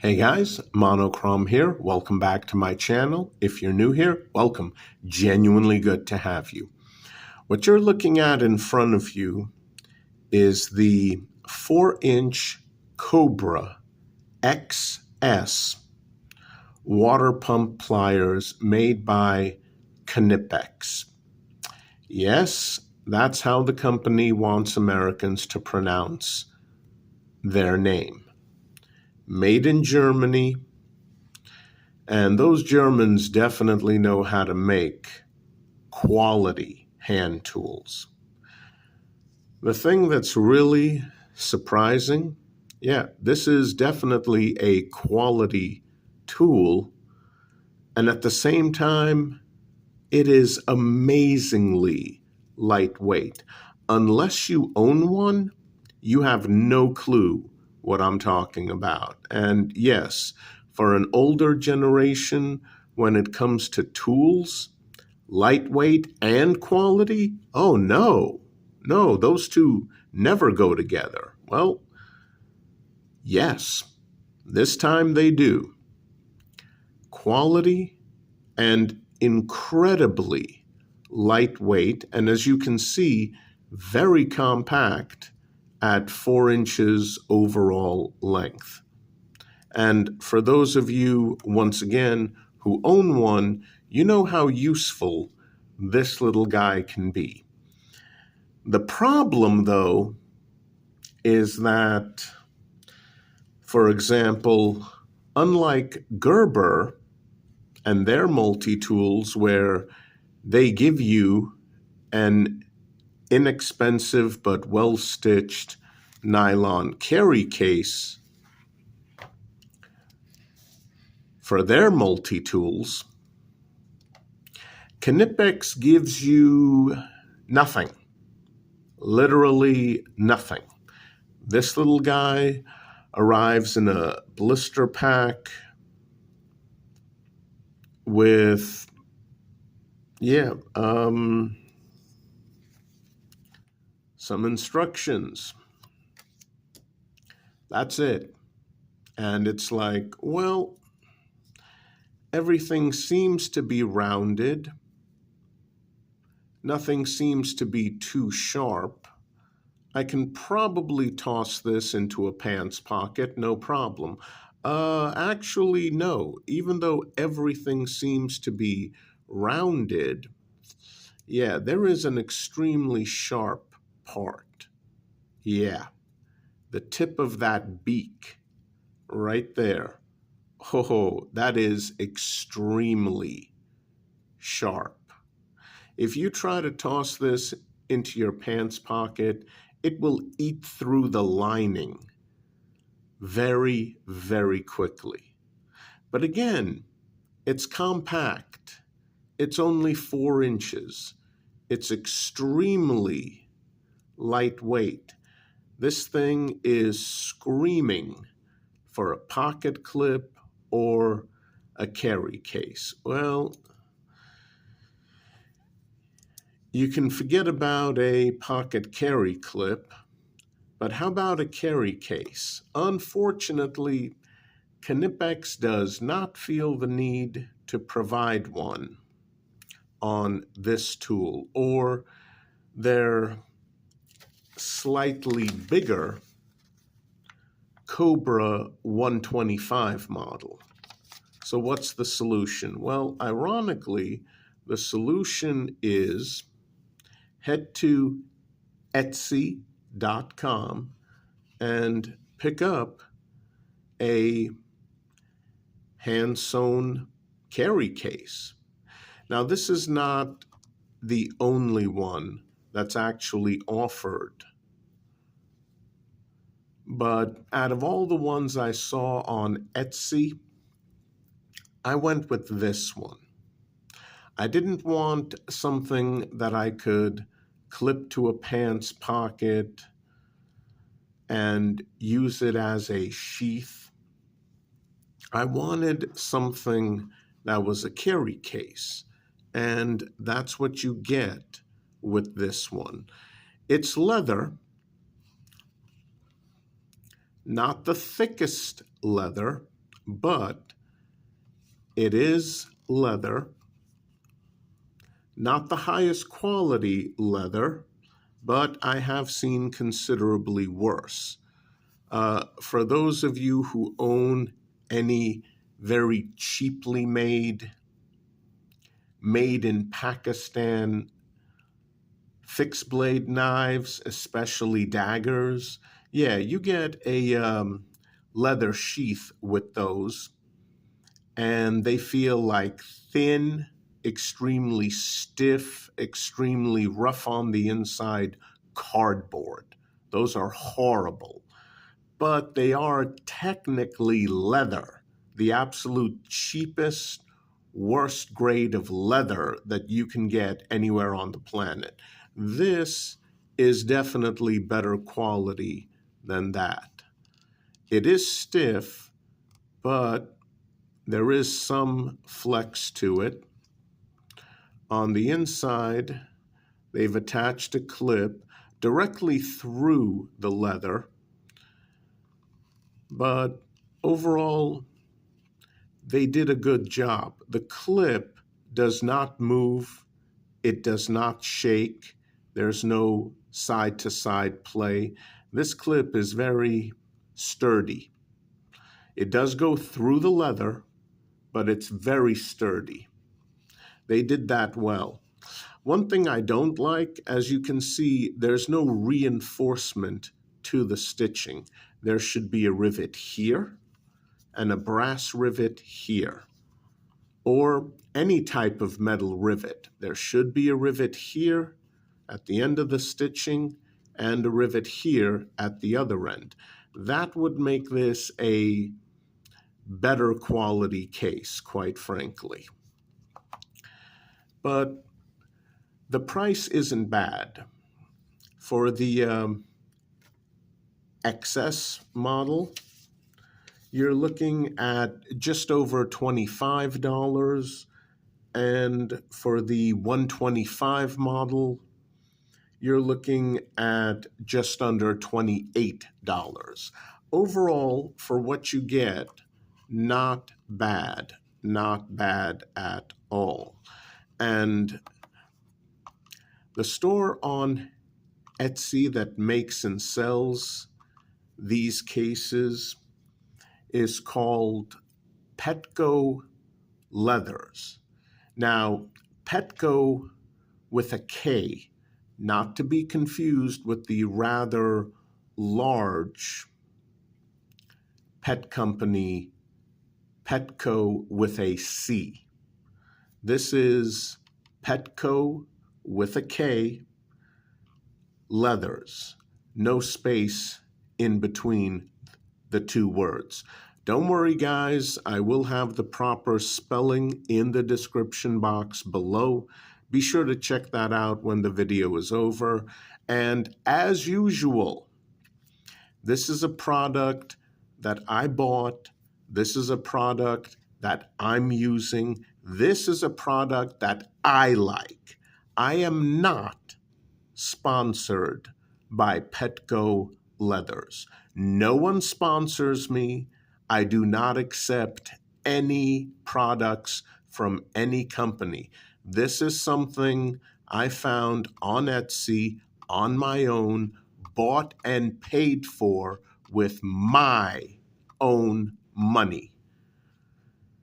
Hey guys, Monochrome here. Welcome back to my channel. If you're new here, welcome. Genuinely good to have you. What you're looking at in front of you is the 4-inch Cobra XS water pump pliers made by Knipex. Yes, that's how the company wants Americans to pronounce their name. Made in Germany, and those Germans definitely know how to make quality hand tools. The thing that's really surprising, this is definitely a quality tool, and at the same time, it is amazingly lightweight. Unless you own one, you have no clue what I'm talking about. And yes, for an older generation, when it comes to tools, lightweight and quality, oh no, those two never go together. Well, yes, this time they do. Quality and incredibly lightweight, and as you can see, very compact at 4 inches overall length. And for those of you, once again, who own one, you know how useful this little guy can be. The problem, though, is that, for example, unlike Gerber and their multi-tools where they give you an inexpensive but well-stitched nylon carry case for their multi-tools, Knipex gives you nothing, literally nothing. This little guy arrives in a blister pack with, some instructions. That's it. And it's like, well, everything seems to be rounded. Nothing seems to be too sharp. I can probably toss this into a pants pocket, no problem. Actually, no. Even though everything seems to be rounded, there is an extremely sharp part. The tip of that beak right there. Oh, that is extremely sharp. If you try to toss this into your pants pocket, it will eat through the lining very, very quickly. But again, it's compact. It's only 4 inches. It's extremely lightweight. This thing is screaming for a pocket clip or a carry case. Well, you can forget about a pocket carry clip, but how about a carry case? Unfortunately, Knipex does not feel the need to provide one on this tool or their slightly bigger Cobra 125 model. So what's the solution? Well, ironically, the solution is head to Etsy.com and pick up a hand-sewn carry case. Now, this is not the only one that's actually offered, but out of all the ones I saw on Etsy, I went with this one. I didn't want something that I could clip to a pants pocket and use it as a sheath. I wanted something that was a carry case, and that's what you get with this one. It's leather, not the thickest leather, but it is leather, not the highest quality leather, but I have seen considerably worse. For those of you who own any very cheaply made in Pakistan fixed blade knives, especially daggers, yeah, you get a leather sheath with those, and they feel like thin, extremely stiff, extremely rough on the inside cardboard. Those are horrible. But they are technically leather, the absolute cheapest, worst grade of leather that you can get anywhere on the planet. This is definitely better quality than that. It is stiff, but there is some flex to it. On the inside, they've attached a clip directly through the leather, but overall, they did a good job. The clip does not move. It does not shake. There's no side-to-side play. This clip is very sturdy. It does go through the leather, but it's very sturdy. They did that well. One thing I don't like, as you can see, there's no reinforcement to the stitching. There should be a rivet here and a brass rivet here, or any type of metal rivet. There should be a rivet here at the end of the stitching and a rivet here at the other end. That would make this a better quality case, quite frankly. But the price isn't bad. For the XS model, you're looking at just over $25, and for the 125 model, you're looking at just under $28. Overall, for what you get, not bad at all. And the store on Etsy that makes and sells these cases is called PetkoLeathers. Now, Petko with a K, not to be confused with the rather large pet company Petko with a C. This is Petko with a K, Leathers, no space in between the two words. Don't worry, guys, I will have the proper spelling in the description box below. Be sure to check that out when the video is over. And as usual, this is a product that I bought. This is a product that I'm using. This is a product that I like. I am not sponsored by PetkoLeathers. No one sponsors me. I do not accept any products from any company. This is something I found on Etsy on my own, bought and paid for with my own money.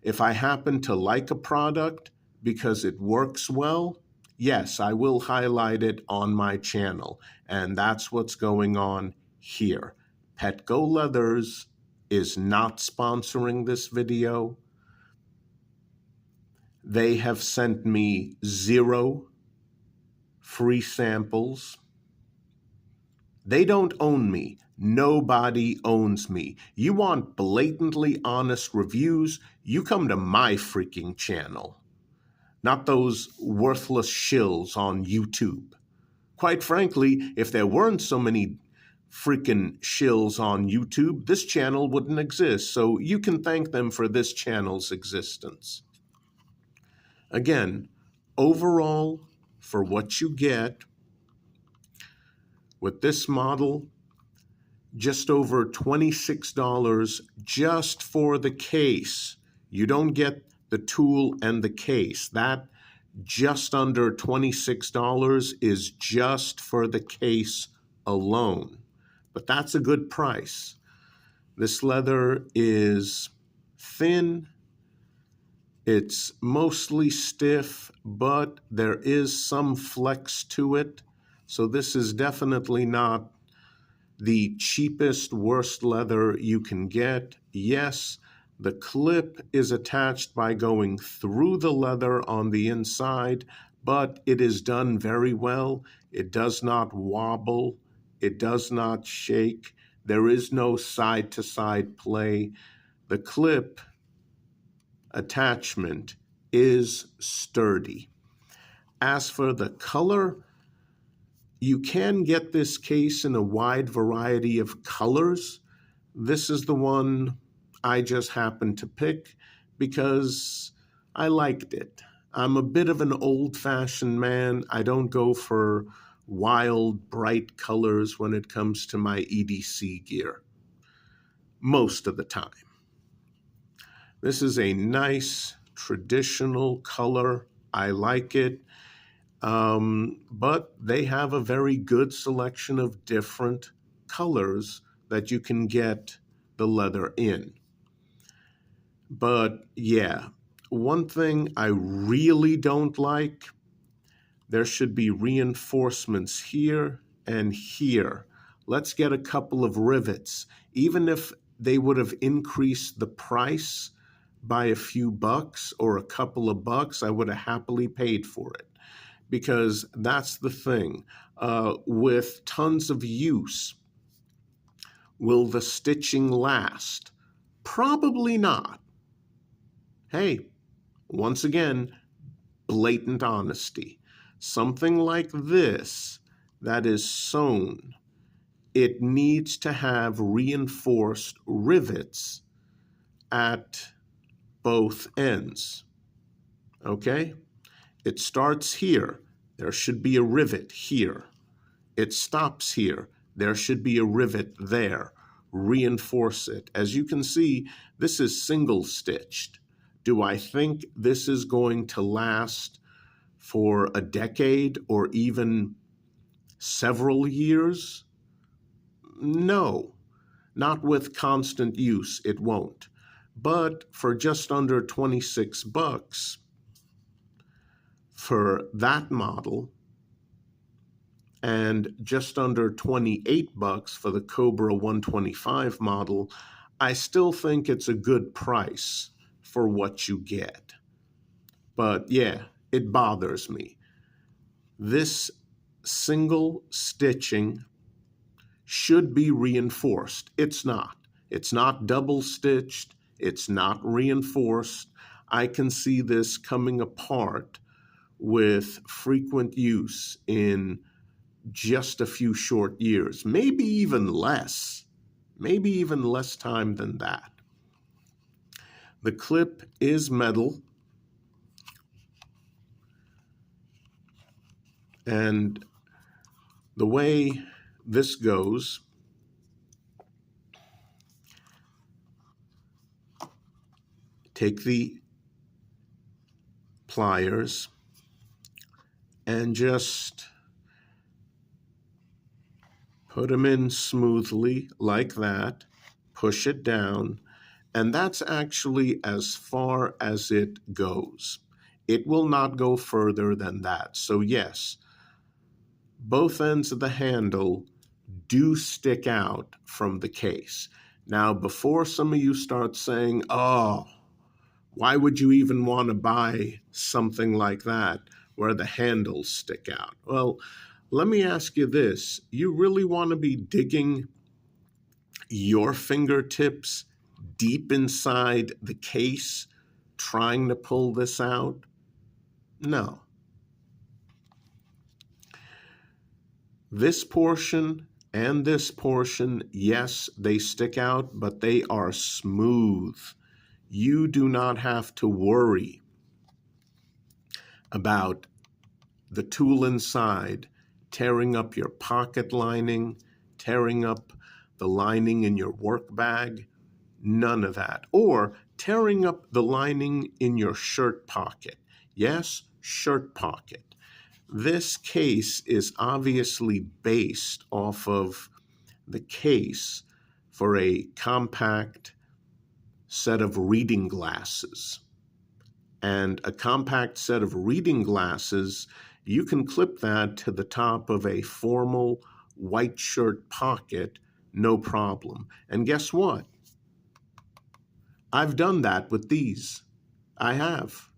If I happen to like a product because it works well, yes, I will highlight it on my channel. And that's what's going on here. PetkoLeathers is not sponsoring this video. They have sent me 0 free samples. They don't own me. Nobody owns me. You want blatantly honest reviews? You come to my freaking channel, not those worthless shills on YouTube. Quite frankly, if there weren't so many freaking shills on YouTube, this channel wouldn't exist. So you can thank them for this channel's existence. Again, overall, for what you get with this model, just over $26 just for the case. You don't get the tool and the case. That just under $26 is just for the case alone. But that's a good price. This leather is thin. It's mostly stiff, but there is some flex to it. So this is definitely not the cheapest, worst leather you can get. Yes, the clip is attached by going through the leather on the inside, but it is done very well. It does not wobble. It does not shake. There is no side-to-side play. The clip attachment is sturdy. As for the color, you can get this case in a wide variety of colors. This is the one I just happened to pick because I liked it. I'm a bit of an old-fashioned man. I don't go for wild, bright colors when it comes to my EDC gear, most of the time. This is a nice, traditional color. I like it. But they have a very good selection of different colors that you can get the leather in. But yeah, one thing I really don't like, there should be reinforcements here and here. Let's get a couple of rivets. Even if they would have increased the price by a few bucks or a couple of bucks, I would have happily paid for it. Because that's the thing. With tons of use, will the stitching last? Probably not. Hey, once again, blatant honesty. Something like this that is sewn, it needs to have reinforced rivets at both ends. Okay? It starts here. There should be a rivet here. It stops here. There should be a rivet there. Reinforce it. As you can see, this is single stitched. Do I think this is going to last for a decade or even several years? No, not with constant use, it won't. But for just under 26 bucks, for that model, and just under 28 bucks for the Cobra 125 model, I still think it's a good price for what you get. But yeah, it bothers me. This single stitching should be reinforced. It's not. It's not double stitched. It's not reinforced. I can see this coming apart with frequent use in just a few short years, maybe even less time than that. The clip is metal, and the way this goes, take the pliers and just put them in smoothly like that, push it down, and that's actually as far as it goes. It will not go further than that. So yes, both ends of the handle do stick out from the case. Now, before some of you start saying, oh, why would you even want to buy something like that where the handles stick out? Well, let me ask you this. You really want to be digging your fingertips deep inside the case trying to pull this out? No. This portion and this portion, yes, they stick out, but they are smooth. You do not have to worry about the tool inside tearing up your pocket lining, tearing up the lining in your work bag. None of that. Or tearing up the lining in your shirt pocket. Yes, shirt pocket. This case is obviously based off of the case for a compact set of reading glasses. And a compact set of reading glasses, you can clip that to the top of a formal white shirt pocket, no problem. And guess what? I've done that with these. I have.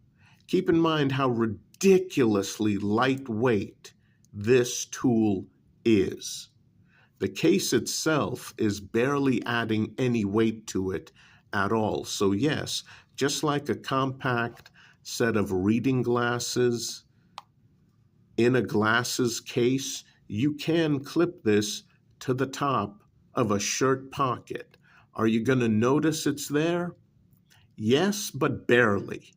Keep in mind how ridiculously lightweight this tool is. The case itself is barely adding any weight to it at all. So yes, just like a compact set of reading glasses in a glasses case, you can clip this to the top of a shirt pocket. Are you going to notice it's there? Yes, but barely.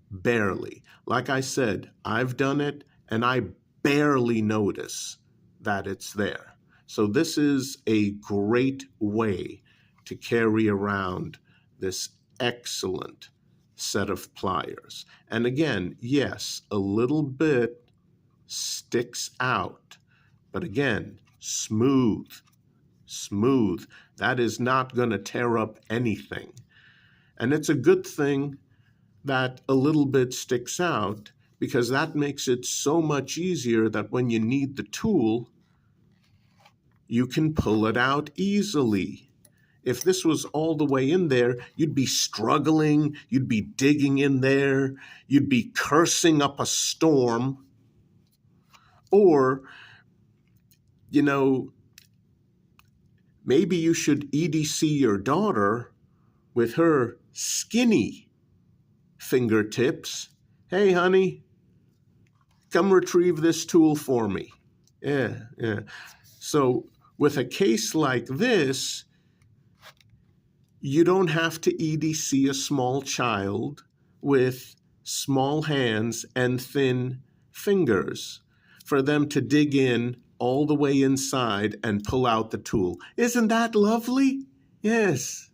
Barely. Like I said, I've done it and I barely notice that it's there. So this is a great way to carry around this excellent set of pliers. And again, yes, a little bit sticks out, but again, smooth. That is not going to tear up anything. And it's a good thing that a little bit sticks out, because that makes it so much easier that when you need the tool, you can pull it out easily. If this was all the way in there, you'd be struggling, you'd be digging in there, you'd be cursing up a storm. Or, maybe you should EDC your daughter with her skinny fingertips. Hey, honey, come retrieve this tool for me. Yeah. So with a case like this, you don't have to EDC a small child with small hands and thin fingers for them to dig in all the way inside and pull out the tool. Isn't that lovely? Yes.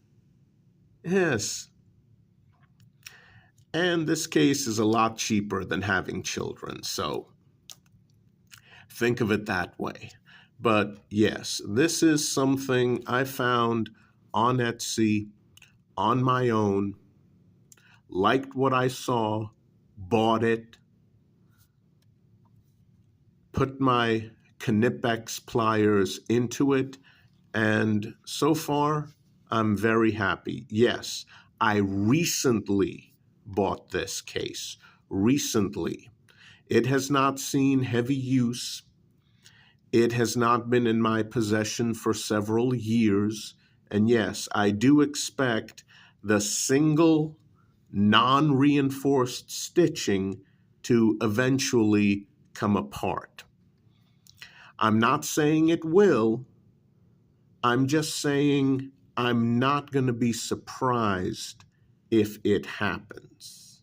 And this case is a lot cheaper than having children, so think of it that way. But yes, this is something I found on Etsy on my own, liked what I saw, bought it, put my Knipex pliers into it, and so far, I'm very happy. Yes, I recently bought this case. Recently. It has not seen heavy use. It has not been in my possession for several years. And yes, I do expect the single non-reinforced stitching to eventually come apart. I'm not saying it will. I'm just saying I'm not going to be surprised if it happens.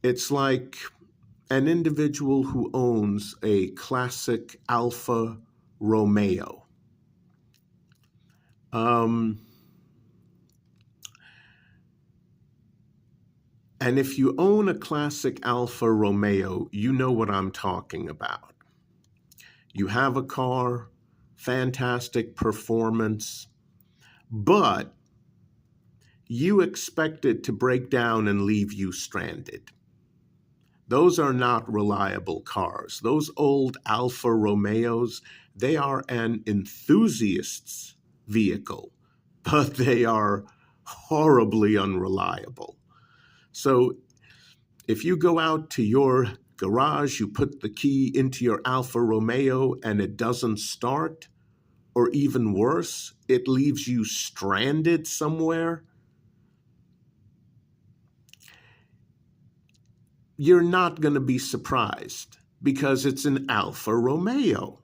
It's like an individual who owns a classic Alfa Romeo. And if you own a classic Alfa Romeo, you know what I'm talking about. You have a car, fantastic performance, but you expect it to break down and leave you stranded. Those are not reliable cars. Those old Alfa Romeos, they are an enthusiast's vehicle, but they are horribly unreliable. So if you go out to your garage, you put the key into your Alfa Romeo and it doesn't start, or even worse, it leaves you stranded somewhere, you're not going to be surprised because it's an Alfa Romeo.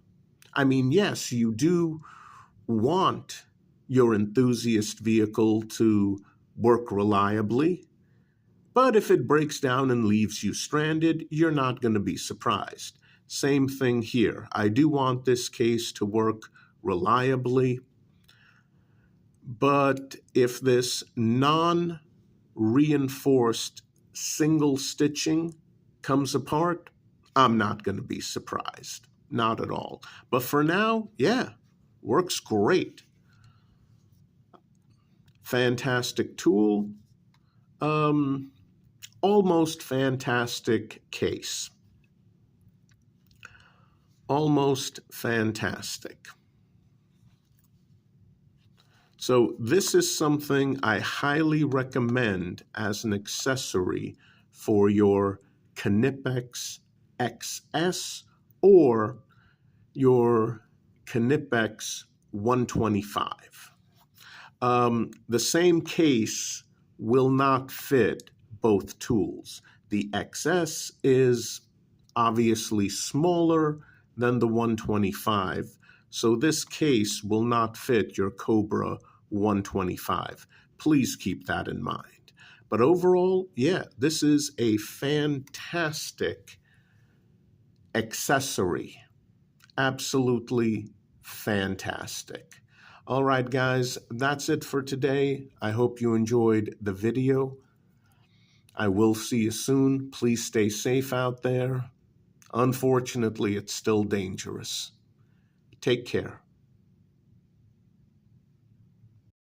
I mean, yes, you do want your enthusiast vehicle to work reliably, but if it breaks down and leaves you stranded, you're not going to be surprised. Same thing here. I do want this case to work reliably. But if this non-reinforced single stitching comes apart, I'm not going to be surprised. Not at all. But for now, yeah, works great. Fantastic tool. Almost fantastic case. Almost fantastic. So this is something I highly recommend as an accessory for your Knipex XS or your Knipex 125. The same case will not fit both tools. The XS is obviously smaller than the 125, so this case will not fit your Cobra 125. Please keep that in mind. But overall, yeah, this is a fantastic accessory. Absolutely fantastic. All right, guys, that's it for today. I hope you enjoyed the video. I will see you soon. Please stay safe out there. Unfortunately, it's still dangerous. Take care.